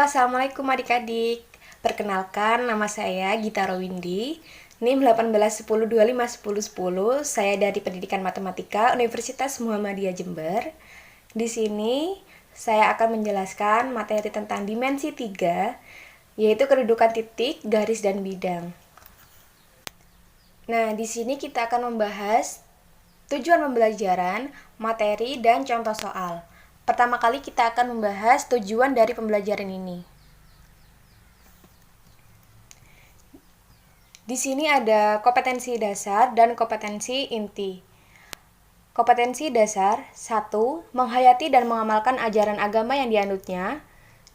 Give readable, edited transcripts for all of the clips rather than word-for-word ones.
Assalamualaikum adik-adik. Perkenalkan, nama saya Gita Rowindi, NIM 1810251010. Saya dari Pendidikan Matematika Universitas Muhammadiyah Jember. Di sini saya akan menjelaskan materi tentang dimensi 3, yaitu kedudukan titik, garis, dan bidang. Nah, di sini kita akan membahas tujuan pembelajaran, materi, dan contoh soal. Pertama kali kita akan membahas tujuan dari pembelajaran ini. Di sini ada kompetensi dasar dan kompetensi inti. Kompetensi dasar: 1. Menghayati dan mengamalkan ajaran agama yang dianutnya.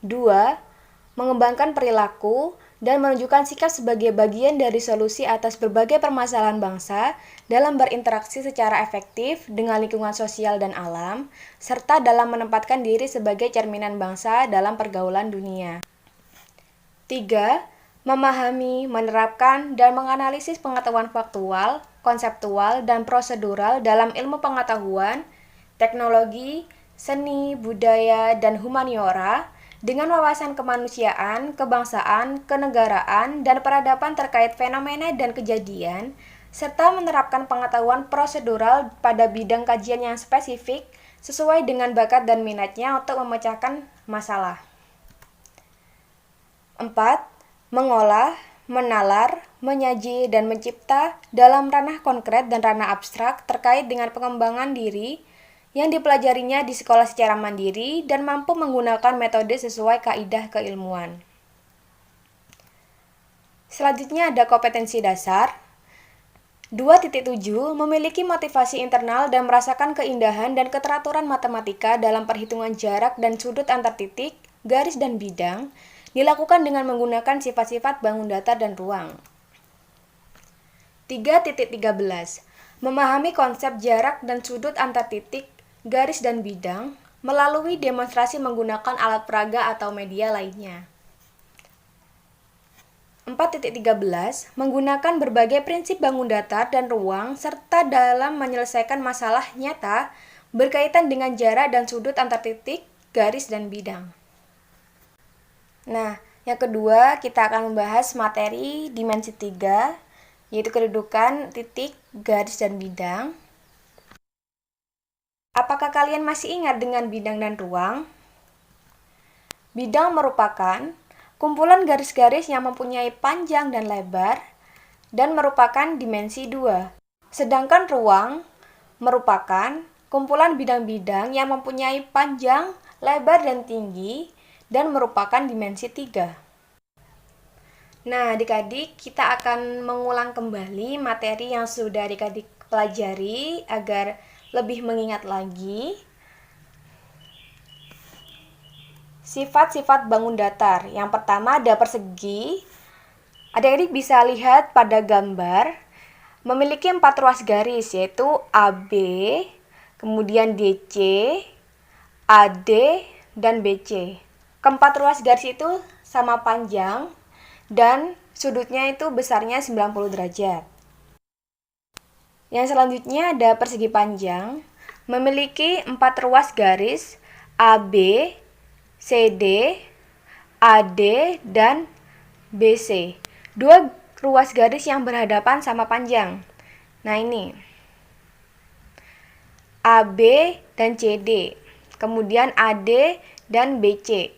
2. Mengembangkan perilaku dan menunjukkan sikap sebagai bagian dari solusi atas berbagai permasalahan bangsa dalam berinteraksi secara efektif dengan lingkungan sosial dan alam, serta dalam menempatkan diri sebagai cerminan bangsa dalam pergaulan dunia. 3. Memahami, menerapkan, dan menganalisis pengetahuan faktual, konseptual, dan prosedural dalam ilmu pengetahuan, teknologi, seni, budaya, dan humaniora, dengan wawasan kemanusiaan, kebangsaan, kenegaraan, dan peradaban terkait fenomena dan kejadian, serta menerapkan pengetahuan prosedural pada bidang kajian yang spesifik sesuai dengan bakat dan minatnya untuk memecahkan masalah. 4. Mengolah, menalar, menyaji, dan mencipta dalam ranah konkret dan ranah abstrak terkait dengan pengembangan diri yang dipelajarinya di sekolah secara mandiri dan mampu menggunakan metode sesuai kaidah keilmuan. Selanjutnya ada kompetensi dasar. 2.7 memiliki motivasi internal dan merasakan keindahan dan keteraturan matematika dalam perhitungan jarak dan sudut antar titik, garis, dan bidang, dilakukan dengan menggunakan sifat-sifat bangun datar dan ruang. 3.13 memahami konsep jarak dan sudut antar titik, garis, dan bidang melalui demonstrasi menggunakan alat peraga atau media lainnya. 4.13 menggunakan berbagai prinsip bangun datar dan ruang serta dalam menyelesaikan masalah nyata berkaitan dengan jarak dan sudut antar titik, garis, dan bidang. Nah, yang kedua kita akan membahas materi dimensi 3, yaitu kedudukan titik, garis, dan bidang. Apakah kalian masih ingat dengan bidang dan ruang? Bidang merupakan kumpulan garis-garis yang mempunyai panjang dan lebar dan merupakan dimensi 2. Sedangkan ruang merupakan kumpulan bidang-bidang yang mempunyai panjang, lebar, dan tinggi dan merupakan dimensi 3. Nah, adik-adik, kita akan mengulang kembali materi yang sudah adik-adik pelajari agar lebih mengingat lagi. Sifat-sifat bangun datar. Yang pertama ada persegi. Adik-adik bisa lihat pada gambar memiliki 4 ruas garis, yaitu AB, kemudian DC, AD, dan BC. Keempat ruas garis itu sama panjang dan sudutnya itu besarnya 90 derajat. Yang selanjutnya ada persegi panjang, memiliki 4 ruas garis AB, CD, AD, dan BC. 2 ruas garis yang berhadapan sama panjang. Nah ini AB dan CD, kemudian AD dan BC.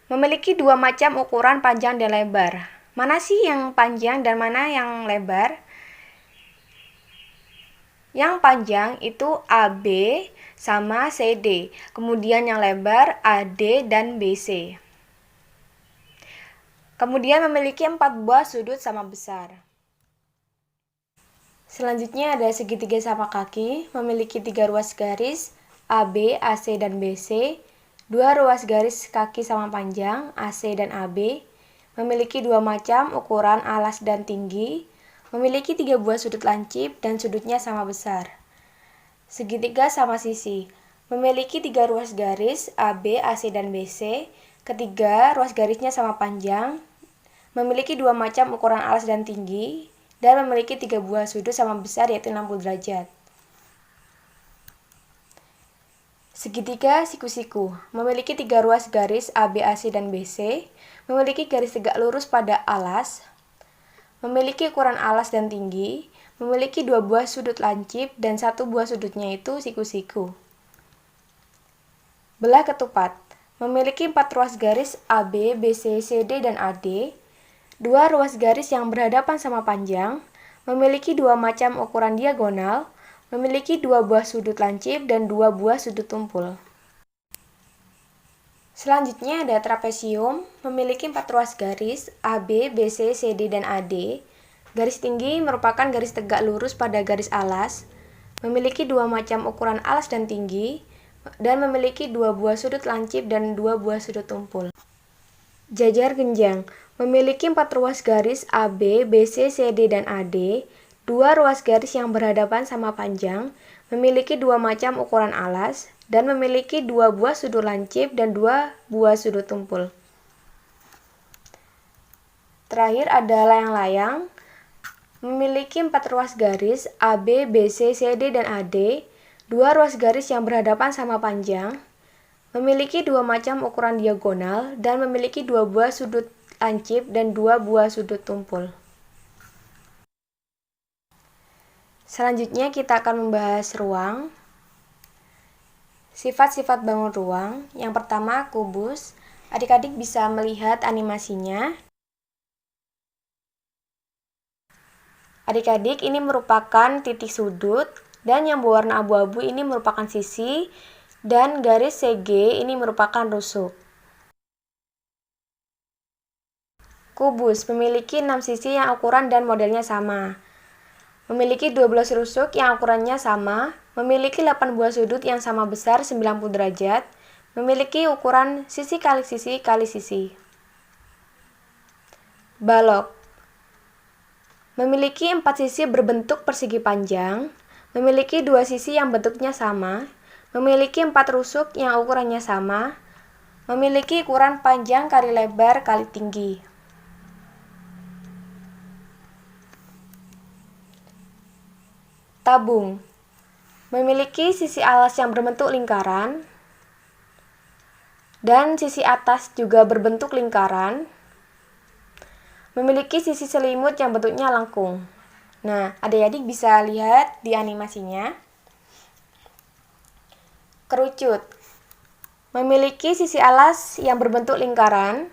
Memiliki 2 macam ukuran panjang dan lebar. Mana sih yang panjang dan mana yang lebar? Yang panjang itu AB sama CD, kemudian yang lebar AD dan BC. Kemudian memiliki 4 buah sudut sama besar. Selanjutnya ada segitiga sama kaki, memiliki 3 ruas garis AB, AC, dan BC, 2 ruas garis kaki sama panjang AC dan AB, memiliki 2 macam ukuran alas dan tinggi, memiliki 3 buah sudut lancip dan sudutnya sama besar. Segitiga sama sisi, memiliki 3 ruas garis AB, AC, dan BC, ketiga ruas garisnya sama panjang, memiliki 2 macam ukuran alas dan tinggi, dan memiliki 3 buah sudut sama besar yaitu 60 derajat. Segitiga siku-siku memiliki 3 ruas garis AB, AC, dan BC, memiliki garis tegak lurus pada alas, memiliki ukuran alas dan tinggi, memiliki 2 buah sudut lancip dan 1 buah sudutnya itu siku-siku. Belah ketupat memiliki 4 ruas garis AB, BC, CD, dan AD, 2 ruas garis yang berhadapan sama panjang, memiliki 2 macam ukuran diagonal, memiliki 2 buah sudut lancip dan 2 buah sudut tumpul. Selanjutnya ada trapesium, memiliki 4 ruas garis AB, BC, CD, dan AD. Garis tinggi merupakan garis tegak lurus pada garis alas, memiliki 2 macam ukuran alas dan tinggi, dan memiliki 2 buah sudut lancip dan 2 buah sudut tumpul. Jajar genjang memiliki 4 ruas garis AB, BC, CD, dan AD, 2 ruas garis yang berhadapan sama panjang, memiliki 2 macam ukuran alas, dan memiliki 2 buah sudut lancip dan 2 buah sudut tumpul. Terakhir ada layang-layang, memiliki 4 ruas garis AB, BC, CD, dan AD, 2 ruas garis yang berhadapan sama panjang, memiliki 2 macam ukuran diagonal, dan memiliki 2 buah sudut lancip dan 2 buah sudut tumpul. Selanjutnya kita akan membahas ruang. Sifat-sifat bangun ruang. Yang pertama, kubus. Adik-adik bisa melihat animasinya. Adik-adik, ini merupakan titik sudut, dan yang berwarna abu-abu ini merupakan sisi, dan garis CG ini merupakan rusuk. Kubus memiliki 6 sisi yang ukuran dan modelnya sama. Memiliki 12 rusuk yang ukurannya sama, memiliki 8 buah sudut yang sama besar 90 derajat, memiliki ukuran sisi kali sisi kali sisi. Balok memiliki 4 sisi berbentuk persegi panjang, memiliki 2 sisi yang bentuknya sama, memiliki 4 rusuk yang ukurannya sama, memiliki ukuran panjang kali lebar kali tinggi. Tabung memiliki sisi alas yang berbentuk lingkaran dan sisi atas juga berbentuk lingkaran, memiliki sisi selimut yang bentuknya lengkung. Nah, adik-adik bisa lihat di animasinya. Kerucut memiliki sisi alas yang berbentuk lingkaran,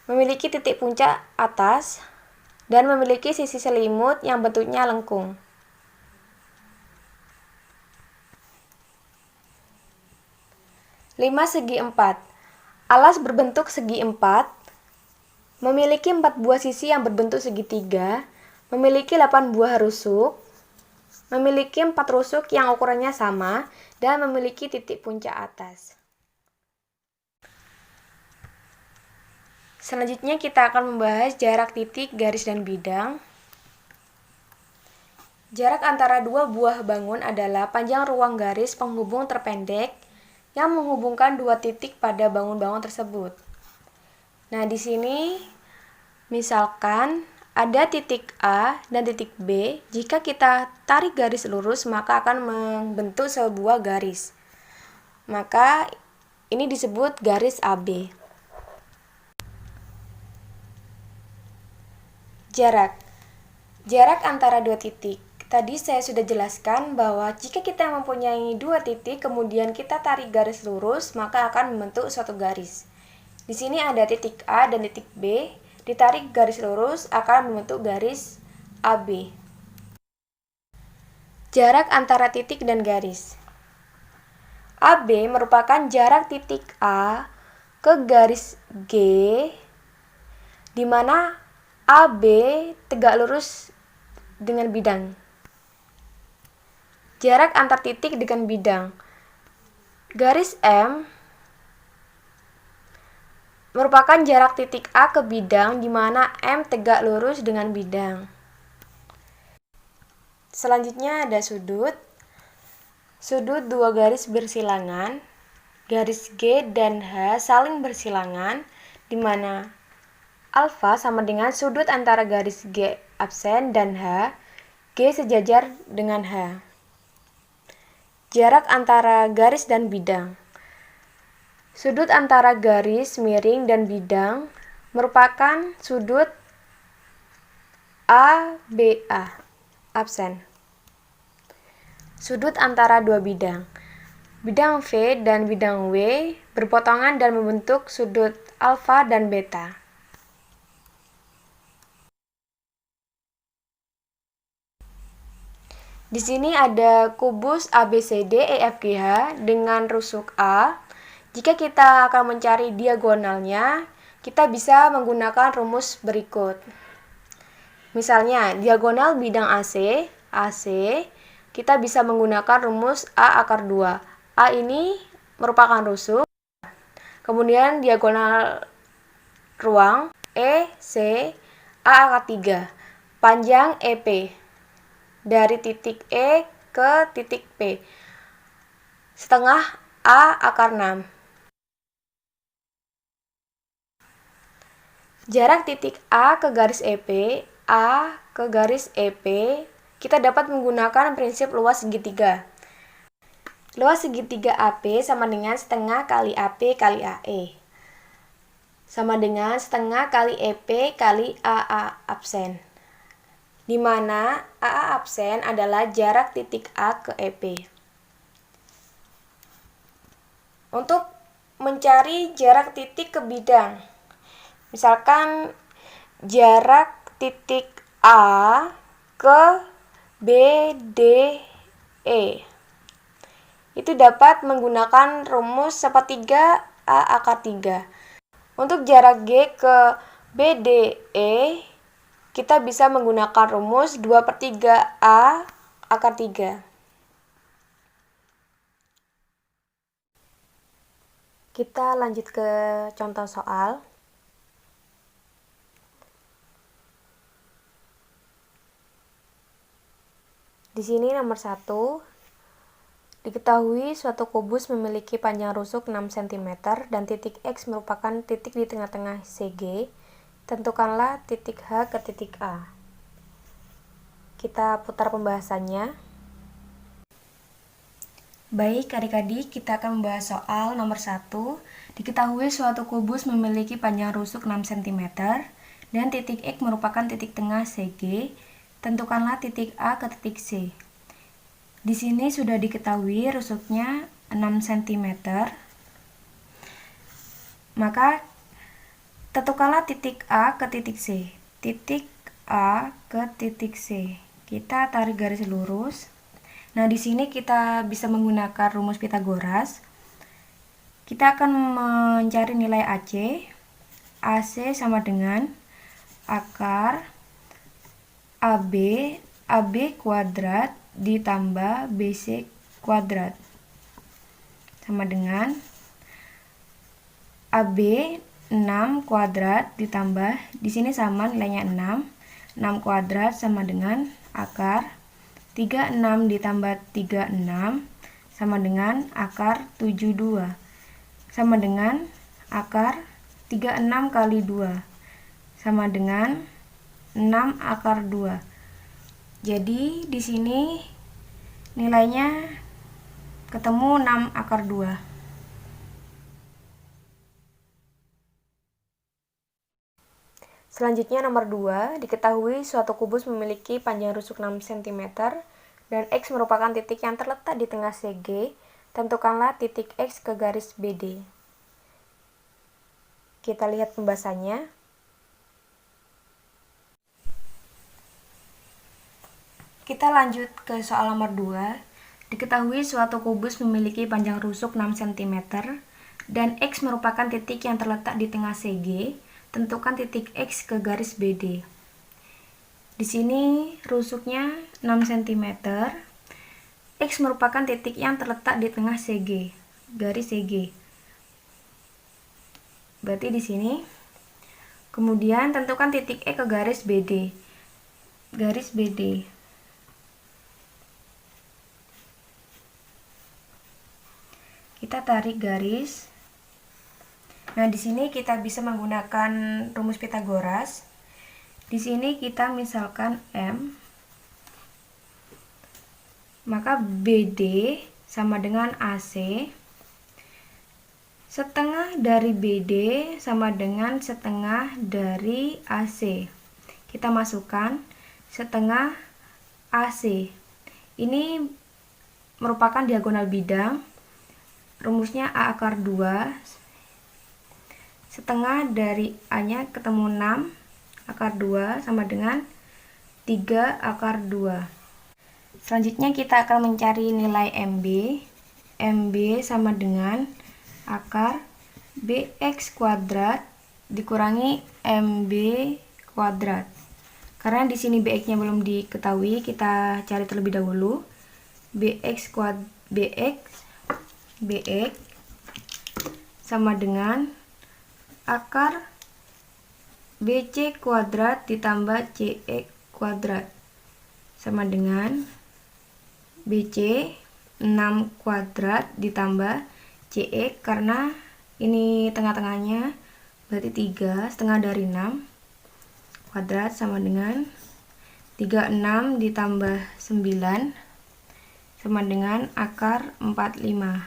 memiliki titik puncak atas, dan memiliki sisi selimut yang bentuknya lengkung. Lima segi empat. Alas berbentuk segi empat, memiliki 4 buah sisi yang berbentuk segitiga, memiliki 8 buah rusuk, memiliki 4 rusuk yang ukurannya sama, dan memiliki titik puncak atas. Selanjutnya kita akan membahas jarak titik, garis, dan bidang. Jarak antara dua buah bangun adalah panjang ruang garis penghubung terpendek yang menghubungkan dua titik pada bangun-bangun tersebut. Nah, di sini misalkan ada titik A dan titik B, jika kita tarik garis lurus maka akan membentuk sebuah garis. Maka ini disebut garis AB. Jarak antara dua titik. Tadi saya sudah jelaskan bahwa jika kita mempunyai dua titik, kemudian kita tarik garis lurus, maka akan membentuk suatu garis. Di sini ada titik A dan titik B, ditarik garis lurus akan membentuk garis AB. Jarak antara titik dan garis. AB merupakan jarak titik A ke garis G, di mana AB tegak lurus dengan bidang. Jarak antar titik dengan bidang. Garis M merupakan jarak titik A ke bidang di mana M tegak lurus dengan bidang. Selanjutnya ada sudut. Sudut dua garis bersilangan, garis G dan H saling bersilangan, di mana alfa sama dengan sudut antara garis G absen dan H, G sejajar dengan H. Jarak antara garis dan bidang. Sudut antara garis miring dan bidang merupakan sudut ABA, absen. Sudut antara dua bidang. Bidang V dan bidang W berpotongan dan membentuk sudut alfa dan beta. Di sini ada kubus ABCDEFGH dengan rusuk A. Jika kita akan mencari diagonalnya, kita bisa menggunakan rumus berikut. Misalnya, diagonal bidang AC, kita bisa menggunakan rumus A akar 2. A ini merupakan rusuk. Kemudian diagonal ruang EC, A akar 3. Panjang EP. Dari titik E ke titik P. Setengah A akar 6. Jarak titik A ke garis EP, A ke garis EP, kita dapat menggunakan prinsip luas segitiga. Luas segitiga AP sama dengan setengah kali AP kali AE. Sama dengan setengah kali EP kali AA absen. Di mana AA absen adalah jarak titik A ke EP. Untuk mencari jarak titik ke bidang, misalkan jarak titik A ke BDE, itu dapat menggunakan rumus sepertiga A akar 3. Untuk jarak G ke BDE, kita bisa menggunakan rumus 2/3 A akar 3. Kita lanjut ke contoh soal. Di sini nomor 1, diketahui suatu kubus memiliki panjang rusuk 6 cm dan titik X merupakan titik di tengah-tengah CG. Tentukanlah titik H ke titik A. Kita putar pembahasannya. Baik adik-adik, kita akan membahas soal nomor 1. Diketahui suatu kubus memiliki panjang rusuk 6 cm dan titik X merupakan titik tengah CG. Tentukanlah titik A ke titik C. Di sini sudah diketahui rusuknya 6 cm. Maka tentukanlah titik A ke titik C. Titik A ke titik C. Kita tarik garis lurus. Nah, di sini kita bisa menggunakan rumus Pitagoras. Kita akan mencari nilai AC. AC sama dengan akar AB kuadrat ditambah BC kuadrat sama dengan AB 6 kuadrat ditambah, di sini sama nilainya 6 kuadrat sama dengan akar 36 ditambah 36 sama dengan akar 72 sama dengan akar 36 kali 2 sama dengan 6 akar 2. Jadi di sini nilainya ketemu 6 akar 2. Selanjutnya nomor 2, diketahui suatu kubus memiliki panjang rusuk 6 cm dan X merupakan titik yang terletak di tengah CG. Tentukanlah titik X ke garis BD. Kita lihat pembahasannya. Kita lanjut ke soal nomor 2. Diketahui suatu kubus memiliki panjang rusuk 6 cm dan X merupakan titik yang terletak di tengah CG. Tentukan titik X ke garis BD. Di sini rusuknya 6 cm. X merupakan titik yang terletak di tengah CG, garis CG. Berarti di sini. Kemudian tentukan titik E ke garis BD. Garis BD. Kita tarik garis. Nah, di sini kita bisa menggunakan rumus Pitagoras. Di sini kita misalkan M, maka BD sama dengan AC Setengah dari BD sama dengan setengah dari AC. Kita masukkan setengah AC. Ini merupakan diagonal bidang. Rumusnya A akar 2. Setengah dari A-nya ketemu 6 akar 2 sama dengan 3 akar 2. Selanjutnya kita akan mencari nilai MB. MB sama dengan akar BX kuadrat dikurangi MB kuadrat. Karena di sini BX-nya belum diketahui, kita cari terlebih dahulu. BX sama dengan akar BC kuadrat ditambah CE kuadrat sama dengan BC 6 kuadrat ditambah CE, karena ini tengah-tengahnya berarti 3, setengah dari 6 kuadrat sama dengan 36 ditambah 9 sama dengan akar 45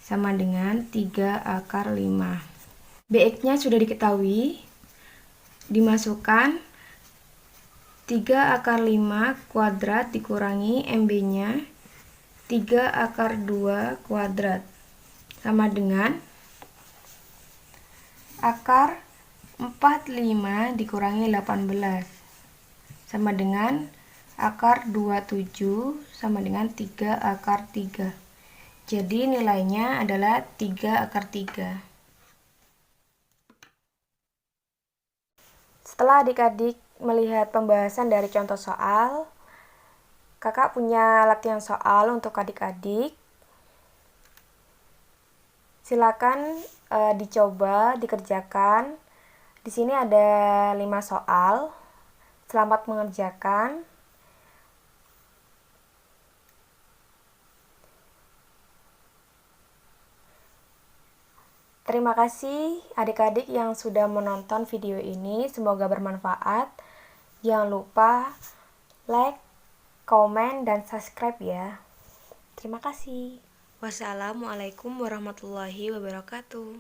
sama dengan 3 akar 5. BX-nya sudah diketahui, dimasukkan 3 akar 5 kuadrat dikurangi MB-nya 3 akar 2 kuadrat sama dengan akar 45 dikurangi 18 sama dengan akar 27 sama dengan 3 akar 3. Jadi nilainya adalah 3 akar 3. Setelah adik-adik melihat pembahasan dari contoh soal, kakak punya latihan soal untuk adik-adik. Silakan dicoba, dikerjakan. Di sini ada 5 soal. Selamat mengerjakan. Terima kasih adik-adik yang sudah menonton video ini. Semoga bermanfaat. Jangan lupa like, komen, dan subscribe ya. Terima kasih. Wassalamualaikum warahmatullahi wabarakatuh.